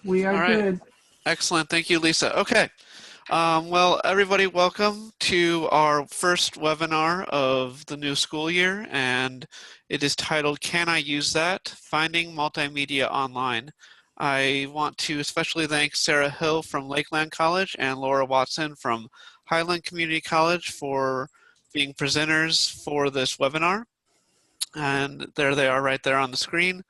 We are All right. good. Excellent. Thank you, Lisa. Okay. Well, everybody, welcome to our first webinar of the new school year, and it is titled, Can I Use That? Finding Multimedia Online. I want to especially thank Sarah Hill from Lakeland College and Laura Watson from Highland Community College for being presenters for this webinar. And there they are right there on the screen.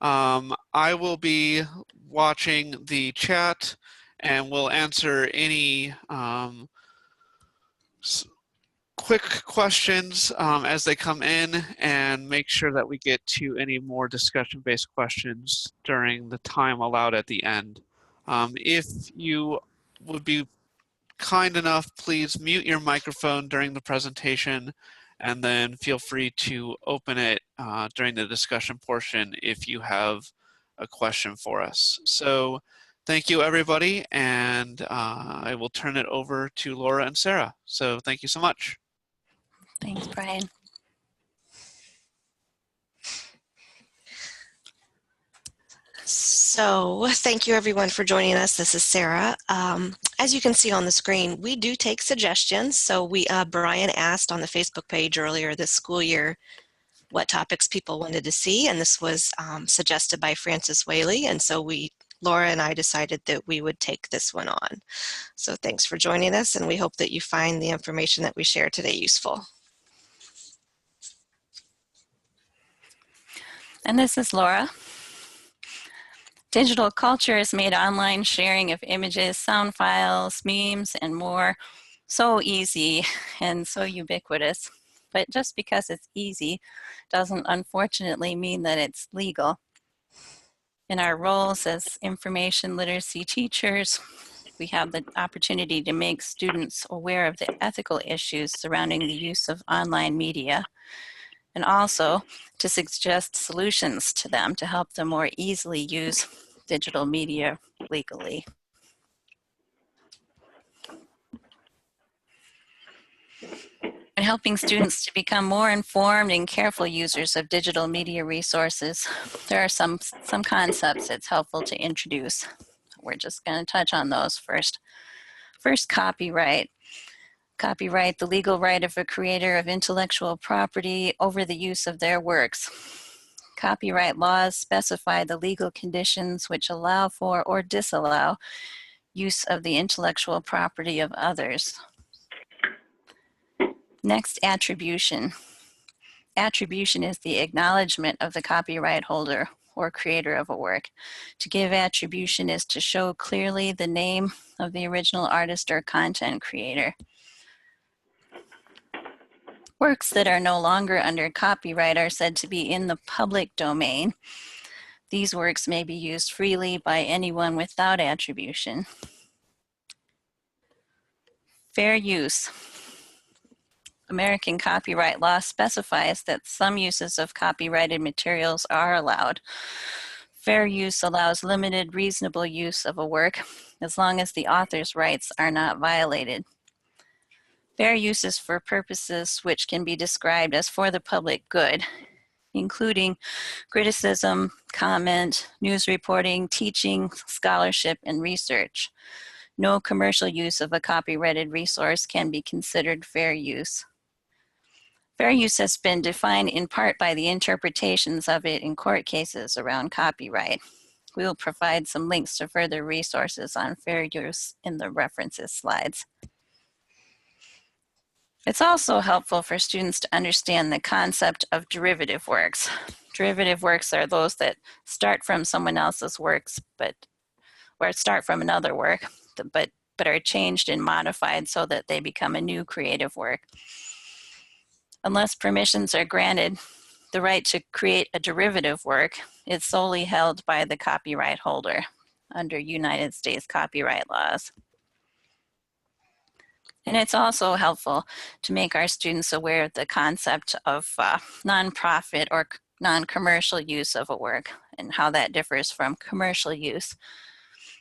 I will be watching the chat and will answer any quick questions as they come in and make sure that we get to any more discussion-based questions during the time allowed at the end. If you would be kind enough, please mute your microphone during the presentation and then feel free to open it during the discussion portion if you have a question for us. So thank you, everybody, and I will turn it over to Laura and Sarah. So thank you so much. Thanks, Brian. So thank you everyone for joining us. This is Sarah. As you can see on the screen, we do take suggestions. So Brian asked on the Facebook page earlier this school year what topics people wanted to see, and this was suggested by Francis Whaley, and so Laura and I decided that we would take this one on. So thanks for joining us, and we hope that you find the information that we share today useful. And this is Laura. Digital culture has made online sharing of images, sound files, memes, and more so easy and so ubiquitous. But just because it's easy doesn't unfortunately mean that it's legal. In our roles as information literacy teachers, we have the opportunity to make students aware of the ethical issues surrounding the use of online media, and also to suggest solutions to them to help them more easily use digital media legally. And helping students to become more informed and careful users of digital media resources, there are some concepts it's helpful to introduce. We're just going to touch on those first. First, copyright. Copyright, the legal right of a creator of intellectual property over the use of their works. Copyright laws specify the legal conditions which allow for or disallow use of the intellectual property of others. Next, attribution. Attribution is the acknowledgement of the copyright holder or creator of a work. To give attribution is to show clearly the name of the original artist or content creator. Works that are no longer under copyright are said to be in the public domain. These works may be used freely by anyone without attribution. Fair use. American copyright law specifies that some uses of copyrighted materials are allowed. Fair use allows limited, reasonable use of a work as long as the author's rights are not violated. Fair use is for purposes which can be described as for the public good, including criticism, comment, news reporting, teaching, scholarship, and research. No commercial use of a copyrighted resource can be considered fair use. Fair use has been defined in part by the interpretations of it in court cases around copyright. We will provide some links to further resources on fair use in the references slides. It's also helpful for students to understand the concept of derivative works. Derivative works are those that start from someone else's works, or start from another work, but are changed and modified so that they become a new creative work. Unless permissions are granted, the right to create a derivative work is solely held by the copyright holder under United States copyright laws. And it's also helpful to make our students aware of the concept of nonprofit or non-commercial use of a work and how that differs from commercial use.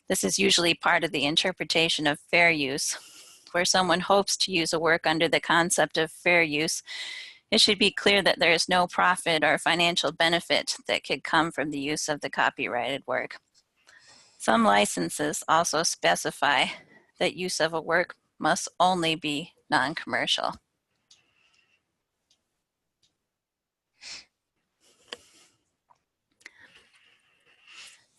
This is usually part of the interpretation of fair use. Where someone hopes to use a work under the concept of fair use, it should be clear that there is no profit or financial benefit that could come from the use of the copyrighted work. Some licenses also specify that use of a work must only be non-commercial.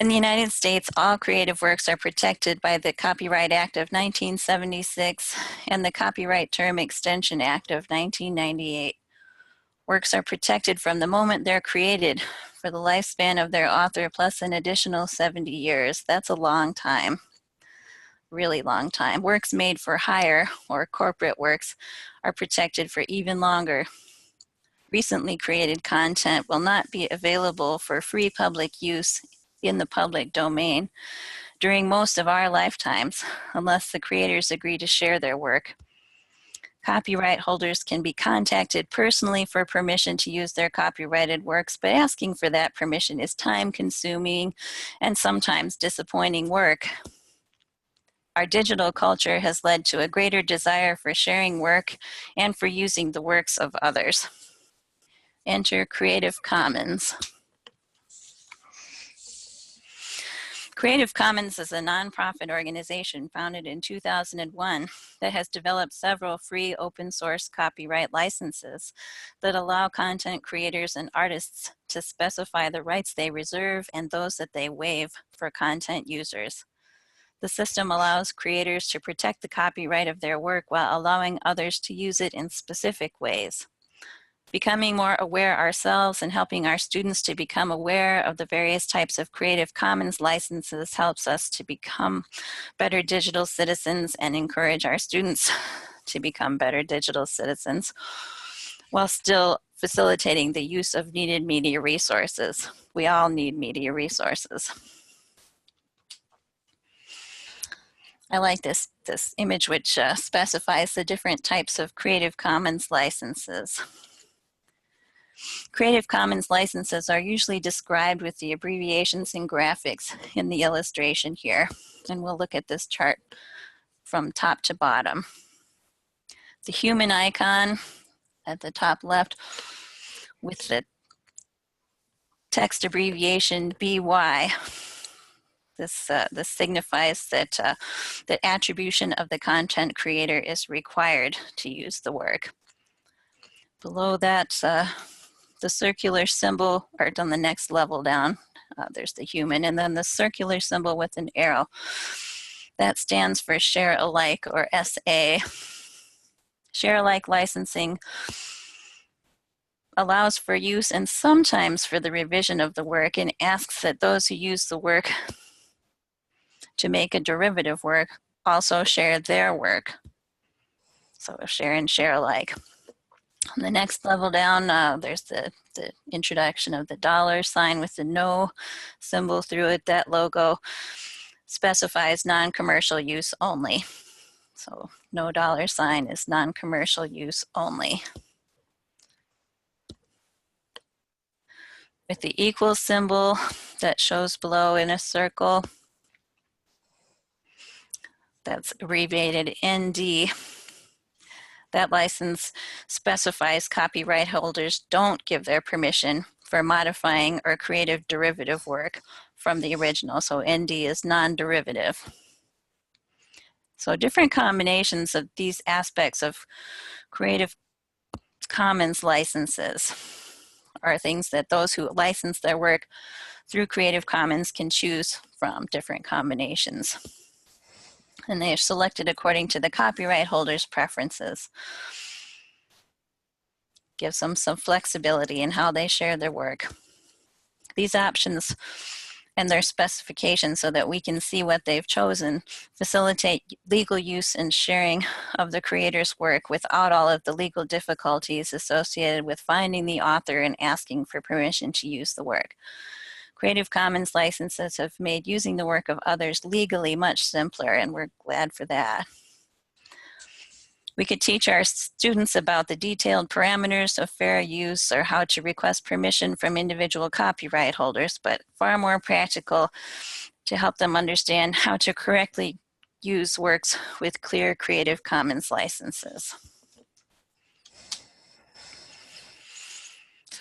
In the United States, all creative works are protected by the Copyright Act of 1976 and the Copyright Term Extension Act of 1998. Works are protected from the moment they're created for the lifespan of their author plus an additional 70 years. That's a long time, really long time. Works made for hire or corporate works are protected for even longer. Recently created content will not be available for free public use in the public domain during most of our lifetimes, unless the creators agree to share their work. Copyright holders can be contacted personally for permission to use their copyrighted works, but asking for that permission is time-consuming and sometimes disappointing work. Our digital culture has led to a greater desire for sharing work and for using the works of others. Enter Creative Commons. Creative Commons is a nonprofit organization founded in 2001 that has developed several free open source copyright licenses that allow content creators and artists to specify the rights they reserve and those that they waive for content users. The system allows creators to protect the copyright of their work while allowing others to use it in specific ways. Becoming more aware ourselves and helping our students to become aware of the various types of Creative Commons licenses helps us to become better digital citizens and encourage our students to become better digital citizens while still facilitating the use of needed media resources. We all need media resources. I like this image which specifies the different types of Creative Commons licenses. Creative Commons licenses are usually described with the abbreviations and graphics in the illustration here. And we'll look at this chart from top to bottom. The human icon at the top left with the text abbreviation BY. This signifies that the attribution of the content creator is required to use the work. Below that, the circular symbol, or on the next level down, there's the human, and then the circular symbol with an arrow. That stands for share alike, or SA. Share alike licensing allows for use and sometimes for the revision of the work and asks that those who use the work to make a derivative work also share their work. So share and share alike. On the next level down, there's the introduction of the $ with the no symbol through it. That logo specifies non-commercial use only. So no $ is non-commercial use only. With the equal symbol that shows below in a circle, that's abbreviated ND. That license specifies copyright holders don't give their permission for modifying or creative derivative work from the original. So ND is non-derivative. So different combinations of these aspects of Creative Commons licenses are things that those who license their work through Creative Commons can choose from, different combinations. And they are selected according to the copyright holder's preferences. Gives them some flexibility in how they share their work. These options and their specifications so that we can see what they've chosen facilitate legal use and sharing of the creator's work without all of the legal difficulties associated with finding the author and asking for permission to use the work. Creative Commons licenses have made using the work of others legally much simpler, and we're glad for that. We could teach our students about the detailed parameters of fair use or how to request permission from individual copyright holders, but far more practical to help them understand how to correctly use works with clear Creative Commons licenses.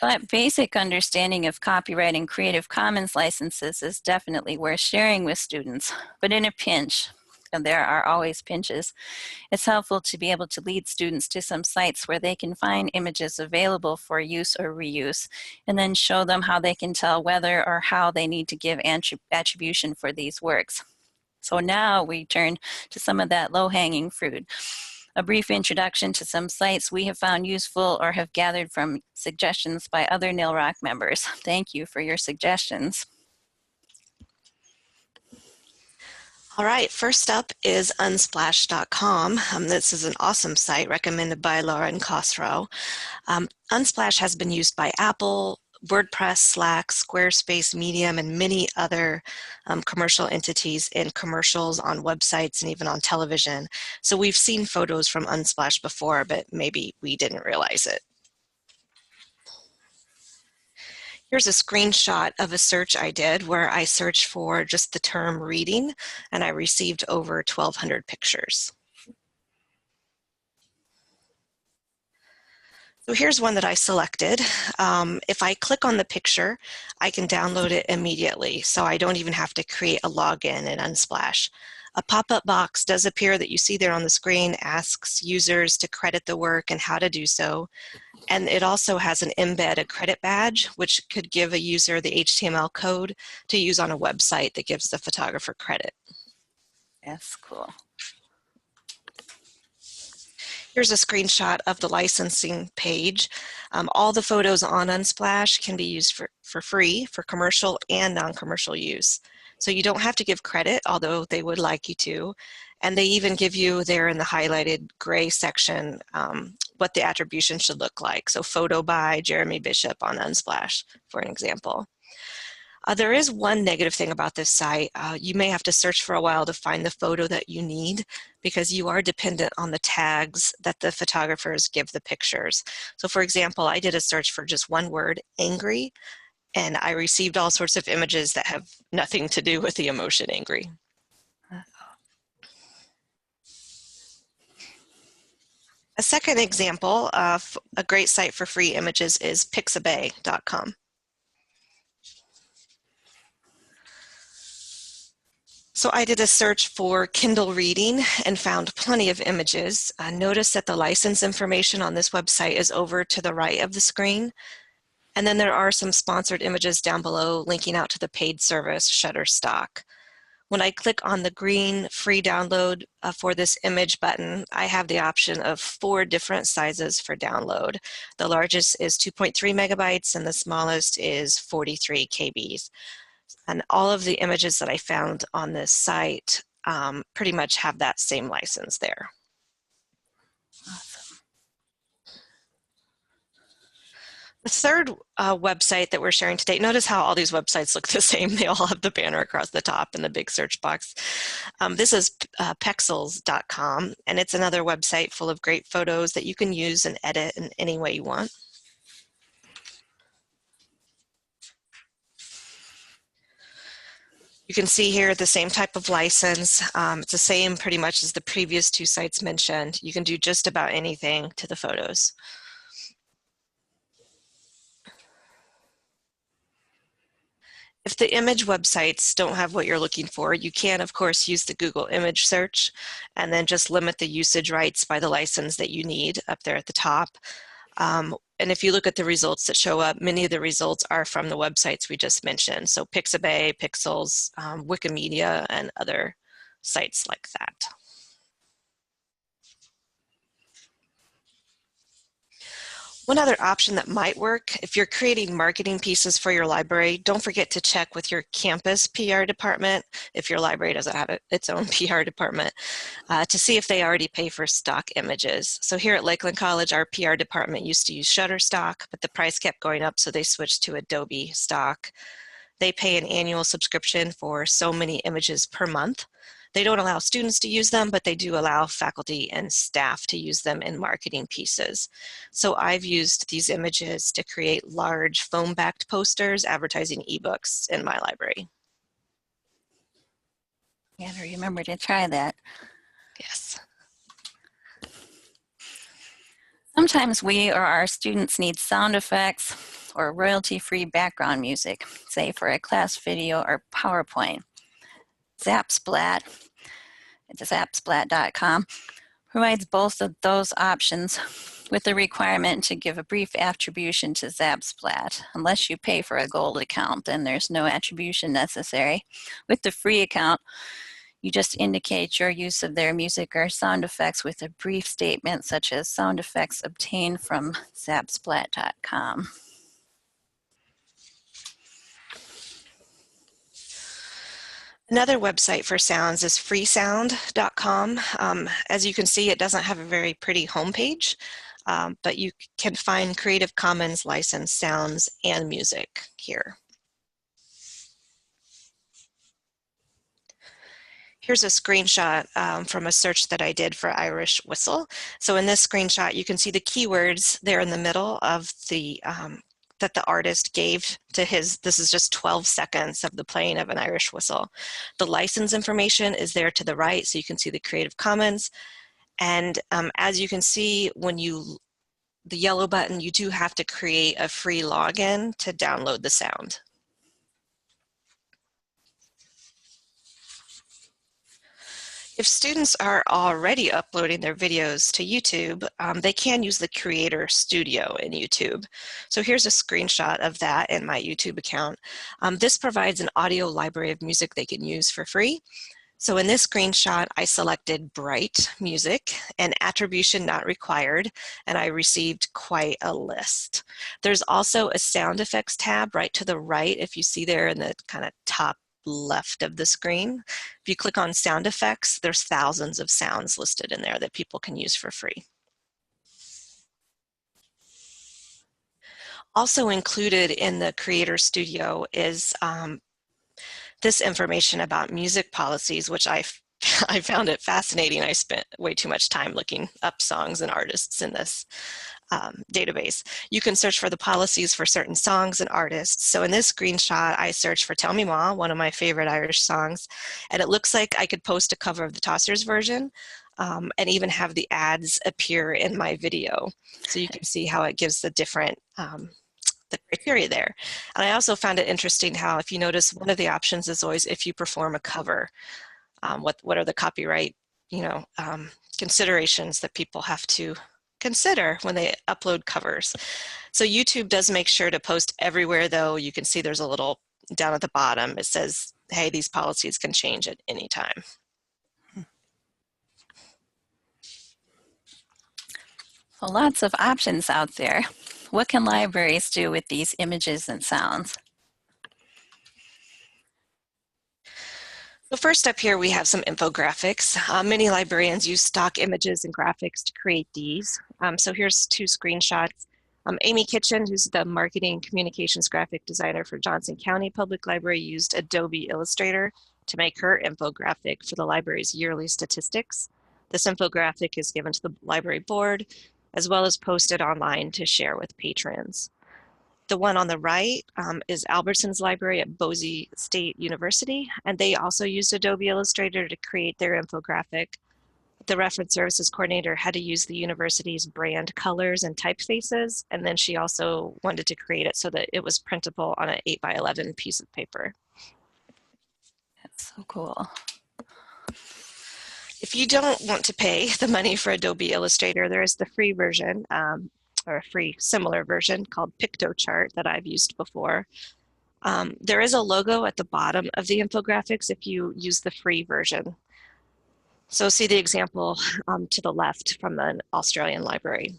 That basic understanding of copyright and Creative Commons licenses is definitely worth sharing with students, but in a pinch, and there are always pinches, it's helpful to be able to lead students to some sites where they can find images available for use or reuse, and then show them how they can tell whether or how they need to give attribution for these works. So now we turn to some of that low-hanging fruit. A brief introduction to some sites we have found useful or have gathered from suggestions by other NILROC members. Thank you for your suggestions. All right, first up is unsplash.com. This is an awesome site recommended by Lauren Cosrow. Unsplash has been used by Apple, WordPress, Slack, Squarespace, Medium, and many other commercial entities in commercials on websites and even on television. So we've seen photos from Unsplash before, but maybe we didn't realize it. Here's a screenshot of a search I did where I searched for just the term reading, and I received over 1,200 pictures. So here's one that I selected. If I click on the picture, I can download it immediately, so I don't even have to create a login in Unsplash. A pop-up box does appear that you see there on the screen, asks users to credit the work and how to do so. And it also has an embed, a credit badge, which could give a user the HTML code to use on a website that gives the photographer credit. That's cool. Here's a screenshot of the licensing page. All the photos on Unsplash can be used for free for commercial and non-commercial use. So you don't have to give credit, although they would like you to. And they even give you there in the highlighted gray section what the attribution should look like. So photo by Jeremy Bishop on Unsplash, for an example. There is one negative thing about this site. You may have to search for a while to find the photo that you need because you are dependent on the tags that the photographers give the pictures. So for example, I did a search for just one word, angry, and I received all sorts of images that have nothing to do with the emotion angry. A second example of a great site for free images is pixabay.com. So I did a search for Kindle reading and found plenty of images. Notice that the license information on this website is over to the right of the screen. And then there are some sponsored images down below linking out to the paid service Shutterstock. When I click on the green free download for this image button, I have the option of 4 different sizes for download. The largest is 2.3 megabytes and the smallest is 43 KBs. And all of the images that I found on this site pretty much have that same license there. Awesome. The third website that we're sharing today, notice how all these websites look the same. They all have the banner across the top and the big search box. This is pexels.com, and it's another website full of great photos that you can use and edit in any way you want. You can see here the same type of license. It's the same pretty much as the previous 2 sites mentioned. You can do just about anything to the photos. If the image websites don't have what you're looking for, you can, of course, use the Google image search and then just limit the usage rights by the license that you need up there at the top. And if you look at the results that show up, many of the results are from the websites we just mentioned. So Pixabay, Pixels, Wikimedia, and other sites like that. One other option that might work, if you're creating marketing pieces for your library, don't forget to check with your campus PR department, if your library doesn't have its own PR department, to see if they already pay for stock images. So here at Lakeland College, our PR department used to use Shutterstock, but the price kept going up, so they switched to Adobe Stock. They pay an annual subscription for so many images per month. They don't allow students to use them, but they do allow faculty and staff to use them in marketing pieces. So I've used these images to create large foam-backed posters advertising ebooks in my library. You gotta remember to try that. Yes. Sometimes we or our students need sound effects or royalty-free background music, say for a class video or PowerPoint. Zapsplat, it's zapsplat.com, provides both of those options with the requirement to give a brief attribution to Zapsplat. Unless you pay for a gold account, then there's no attribution necessary. With the free account, you just indicate your use of their music or sound effects with a brief statement such as sound effects obtained from zapsplat.com. Another website for sounds is freesound.com. As you can see, it doesn't have a very pretty homepage, but you can find Creative Commons licensed sounds and music here. Here's a screenshot from a search that I did for Irish whistle. So in this screenshot, you can see the keywords there in the middle of the that the artist gave to his, this is just 12 seconds of the playing of an Irish whistle. The license information is there to the right, so you can see the Creative Commons. And as you can see, when you, the yellow button, you do have to create a free login to download the sound. If students are already uploading their videos to YouTube, they can use the Creator Studio in YouTube. So here's a screenshot of that in my YouTube account. This provides an audio library of music they can use for free. So in this screenshot, I selected Bright Music and attribution not required, and I received quite a list. There's also a sound effects tab right to the right, if you see there in the kind of top left of the screen. If you click on sound effects, there's thousands of sounds listed in there that people can use for free. Also included in the Creator Studio is this information about music policies, which I found it fascinating. I spent way too much time looking up songs and artists in this database. You can search for the policies for certain songs and artists. So in this screenshot, I searched for Tell Me Ma, one of my favorite Irish songs, and it looks like I could post a cover of the Tossers version and even have the ads appear in my video. So you can see how it gives the different the criteria there. And I also found it interesting how, if you notice, one of the options is always if you perform a cover, what are the copyright, considerations that people have to consider when they upload covers. So YouTube does make sure to post everywhere, though. You can see there's a little down at the bottom. It says, hey, these policies can change at any time. Well, lots of options out there. What can libraries do with these images and sounds? So first up here, we have some infographics. Many librarians use stock images and graphics to create these. So here's two screenshots. Amy Kitchen, who's the marketing communications graphic designer for Johnson County Public Library, used Adobe Illustrator to make her infographic for the library's yearly statistics. This infographic is given to the library board, as well as posted online to share with patrons. The one on the right is Albertson's library at Boise State University, and they also used Adobe Illustrator to create their infographic. The reference services coordinator had to use the university's brand colors and typefaces, and then she also wanted to create it so that it was printable on an 8x11 piece of paper. That's so cool. If you don't want to pay the money for Adobe Illustrator, there is the free version, or a free similar version called PictoChart that I've used before. There is a logo at the bottom of the infographics if you use the free version. So see the example to the left from an Australian library.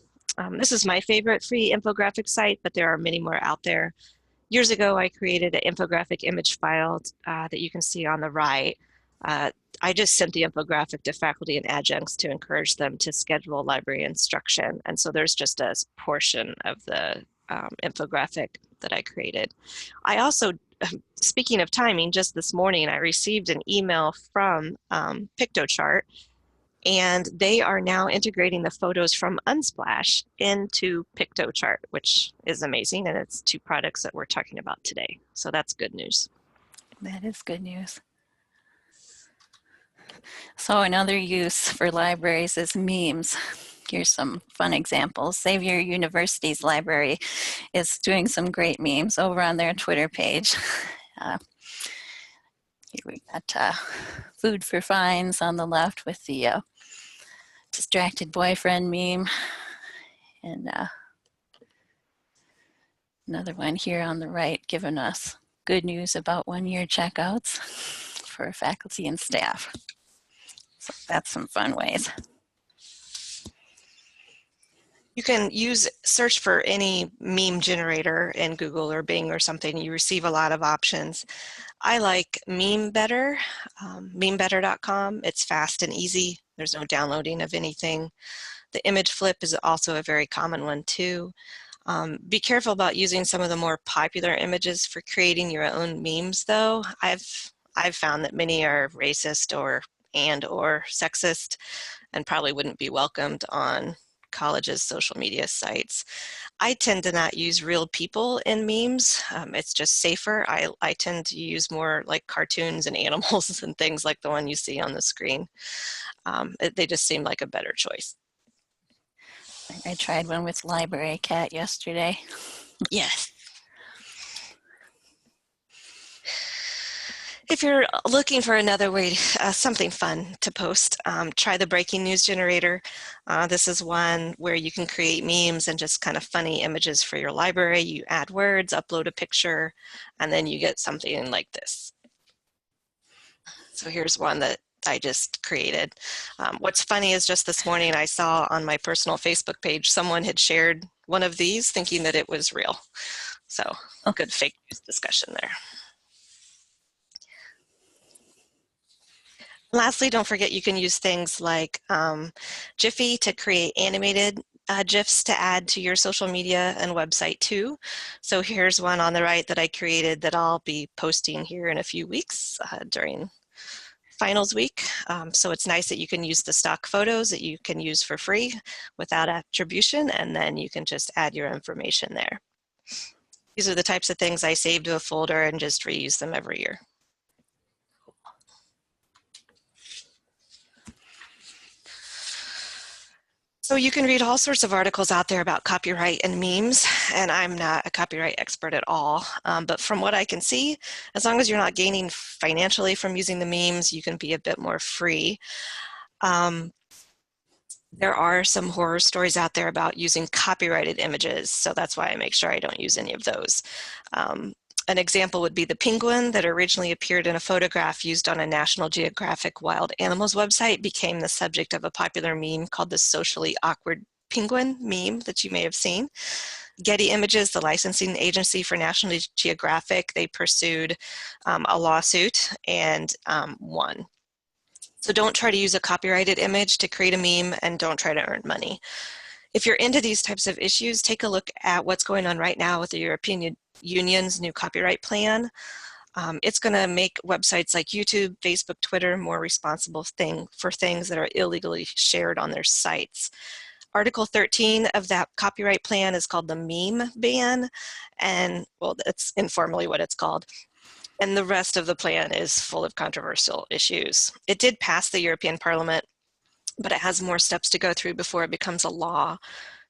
This is my favorite free infographic site, but there are many more out there. Years ago, I created an infographic image file that you can see on the right. I just sent the infographic to faculty and adjuncts to encourage them to schedule library instruction. And so there's just a portion of the infographic that I created. I also, speaking of timing, just this morning, I received an email from PictoChart, and they are now integrating the photos from Unsplash into PictoChart, which is amazing. And it's two products that we're talking about today. So that's good news. That is good news. So another use for libraries is memes. Here's some fun examples. Xavier University's library is doing some great memes over on their Twitter page. Here we got food for fines on the left with the distracted boyfriend meme. And another one here on the right giving us good news about one-year checkouts for faculty and staff. So that's some fun ways. You can search for any meme generator in Google or Bing or something. You receive a lot of options. I like MemeBetter, memebetter.com. It's fast and easy. There's no downloading of anything. The image flip is also a very common one too. Be careful about using some of the more popular images for creating your own memes though. I've found that many are racist or sexist and probably wouldn't be welcomed on colleges' social media sites. I tend to not use real people in memes. It's just safer. I tend to use more like cartoons and animals and things like the one you see on the screen. They just seem like a better choice. I tried one with library cat yesterday. Yes. If you're looking for another way, something fun to post, try the breaking news generator. This is one where you can create memes and just kind of funny images for your library. You add words, upload a picture, and then you get something like this. So here's one that I just created. What's funny is just this morning I saw on my personal Facebook page someone had shared one of these thinking that it was real. So good fake news discussion there. Lastly, don't forget you can use things like Giphy to create animated GIFs to add to your social media and website too. So here's one on the right that I created that I'll be posting here in a few weeks during finals week. So it's nice that you can use the stock photos that you can use for free without attribution, and then you can just add your information there. These are the types of things I save to a folder and just reuse them every year. So you can read all sorts of articles out there about copyright and memes, and I'm not a copyright expert at all. But from what I can see, as long as you're not gaining financially from using the memes, you can be a bit more free. There are some horror stories out there about using copyrighted images, so that's why I make sure I don't use any of those. An example would be the penguin that originally appeared in a photograph used on a National Geographic Wild Animals website became the subject of a popular meme called the socially awkward penguin meme that you may have seen. Getty Images, the licensing agency for National Geographic, they pursued a lawsuit and won. So don't try to use a copyrighted image to create a meme, and don't try to earn money. If you're into these types of issues, take a look at what's going on right now with the European Union's new copyright plan. It's going to make websites like YouTube, Facebook, Twitter more responsible for things that are illegally shared on their sites. Article 13 of that copyright plan is called the meme ban, and well, that's informally what it's called. And the rest of the plan is full of controversial issues. It did pass the European Parliament, but it has more steps to go through before it becomes a law.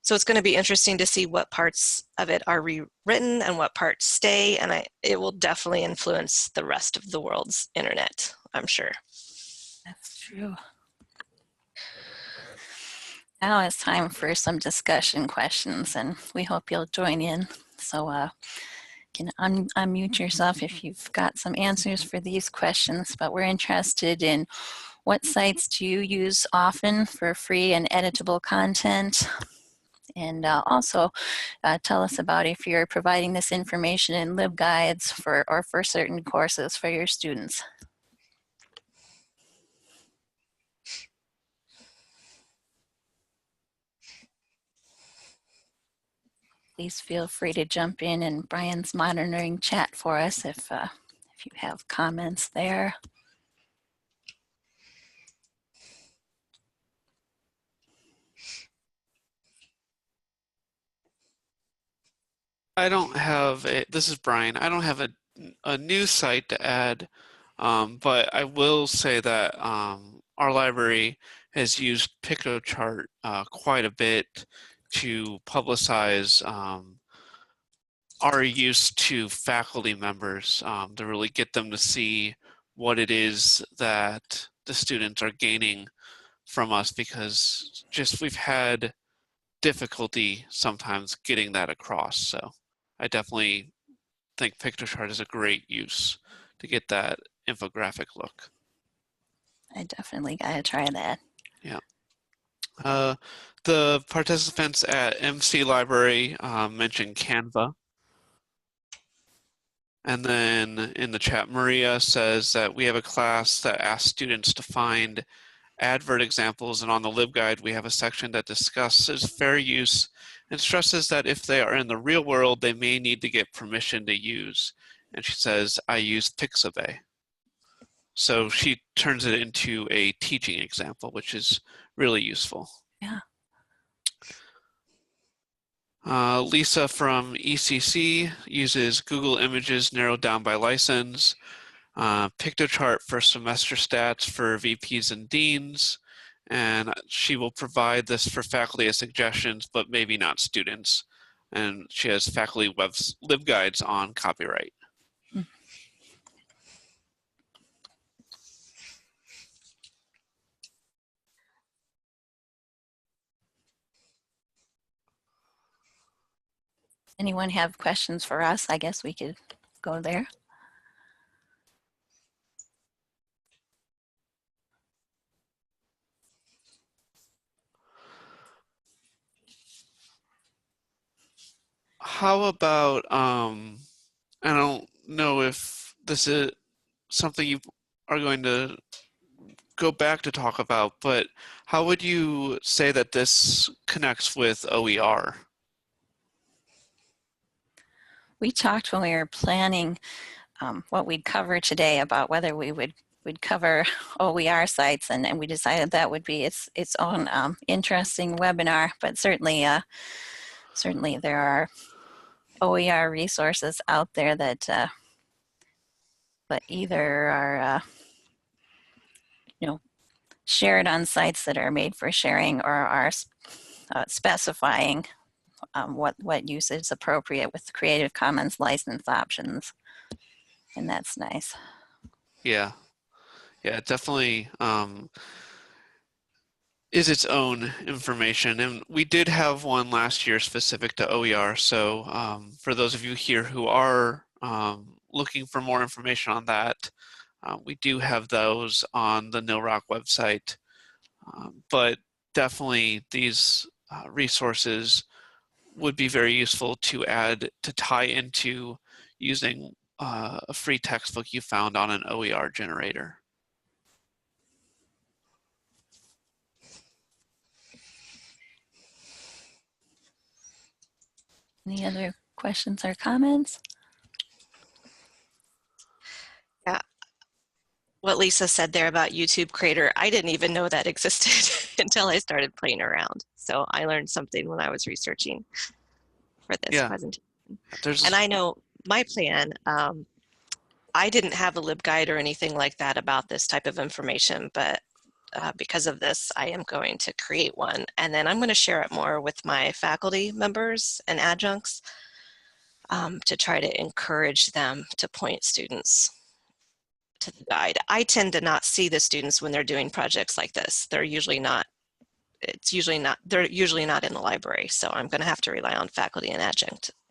So it's going to be interesting to see what parts of it are rewritten and what parts stay, and it will definitely influence the rest of the world's internet, I'm sure. That's true. Now it's time for some discussion questions, and we hope you'll join in. So you can unmute yourself if you've got some answers for these questions, but we're interested in what sites do you use often for free and editable content? And also tell us about if you're providing this information in LibGuides or for certain courses for your students. Please feel free to jump in, and Brian's monitoring chat for us if you have comments there. I don't have this is Brian. I don't have a new site to add, but I will say that our library has used PictoChart quite a bit to publicize our use to faculty members to really get them to see what it is that the students are gaining from us, because just we've had difficulty sometimes getting that across. So I definitely think PictoChart is a great use to get that infographic look. I definitely gotta try that. Yeah. The participants at MC Library mentioned Canva. And then in the chat, Maria says that we have a class that asks students to find advert examples, and on the LibGuide we have a section that discusses fair use and stresses that if they are in the real world, they may need to get permission to use. And she says, I use Pixabay. So she turns it into a teaching example, which is really useful. Yeah. Lisa from ECC uses Google Images narrowed down by license, PictoChart for semester stats for VPs and deans, and she will provide this for faculty as suggestions, but maybe not students. And she has faculty LibGuides on copyright. Anyone have questions for us? I guess we could go there. How about, I don't know if this is something you are going to go back to talk about, but how would you say that this connects with OER? We talked when we were planning what we'd cover today about whether we'd cover OER sites, and we decided that would be its own interesting webinar. But certainly there are OER resources out there that either are shared on sites that are made for sharing, or are specifying what use is appropriate with Creative Commons license options, and that's nice. Yeah, it definitely is its own information, and we did have one last year specific to OER. So for those of you here who are looking for more information on that, we do have those on the NILROC website. But definitely these resources would be very useful to add, to tie into using a free textbook you found on an OER generator. Any other questions or comments? Yeah. What Lisa said there about YouTube Creator, I didn't even know that existed until I started playing around. So I learned something when I was researching for this presentation. And I know my plan, I didn't have a LibGuide or anything like that about this type of information, but because of this, I am going to create one. And then I'm going to share it more with my faculty members and adjuncts to try to encourage them to point students to the guide. I tend to not see the students when they're doing projects like this. They're usually not, they're usually not in the library. So I'm going to have to rely on faculty and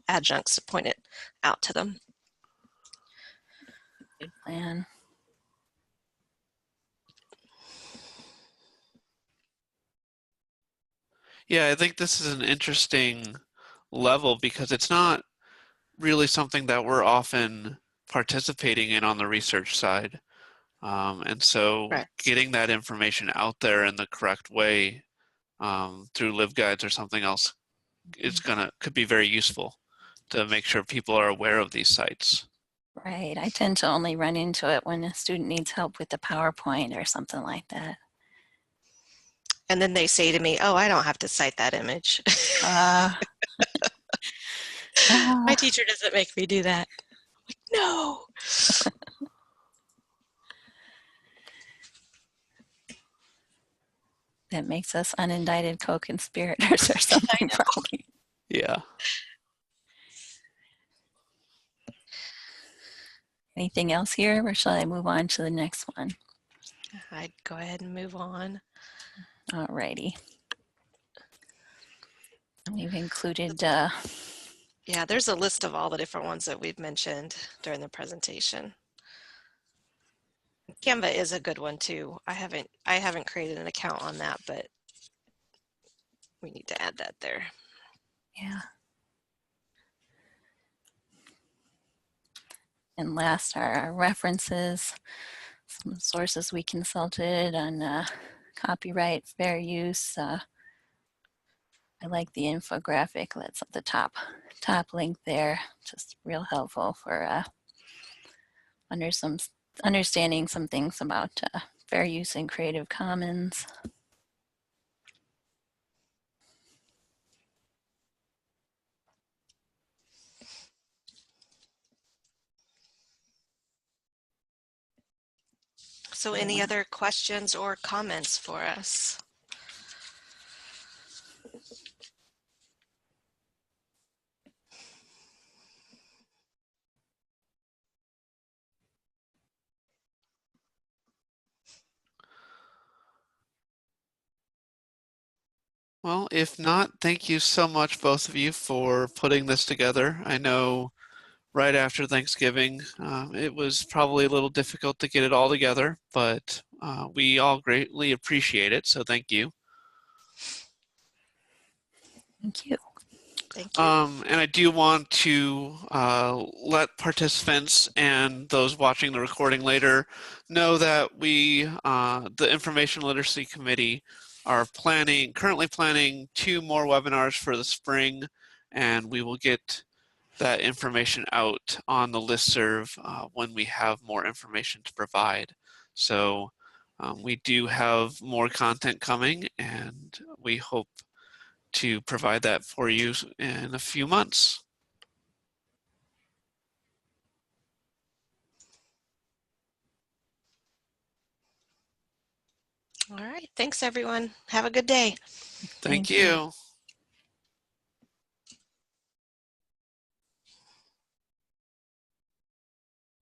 adjuncts to point it out to them. Good plan. Yeah, I think this is an interesting level because it's not really something that we're often participating in on the research side. And so getting that information out there in the correct way through LibGuides or something else could be very useful to make sure people are aware of these sites. Right. I tend to only run into it when a student needs help with the PowerPoint or something like that. And then they say to me, oh, I don't have to cite that image. My teacher doesn't make me do that. I'm like, no. that makes us unindicted co-conspirators or something, probably. Yeah. Anything else here, or shall I move on to the next one? I'd go ahead and move on. Alrighty. We've included, Yeah, there's a list of all the different ones that we've mentioned during the presentation. Canva is a good one too. I haven't created an account on that, but we need to add that there. yeah. And last are our references, some sources we consulted on copyright, fair use. I like the infographic that's at the top link there. Just real helpful for understanding some things about fair use and Creative Commons. So any other questions or comments for us? Well, if not, thank you so much, both of you, for putting this together. I know right after Thanksgiving, it was probably a little difficult to get it all together, but we all greatly appreciate it, so thank you. Thank you. Thank you. And I do want to let participants and those watching the recording later know that we, the Information Literacy Committee, are currently planning 2 more webinars for the spring, and we will get that information out on the listserv when we have more information to provide. So we do have more content coming, and we hope to provide that for you in a few months. All right. Thanks, everyone. Have a good day. Thank you.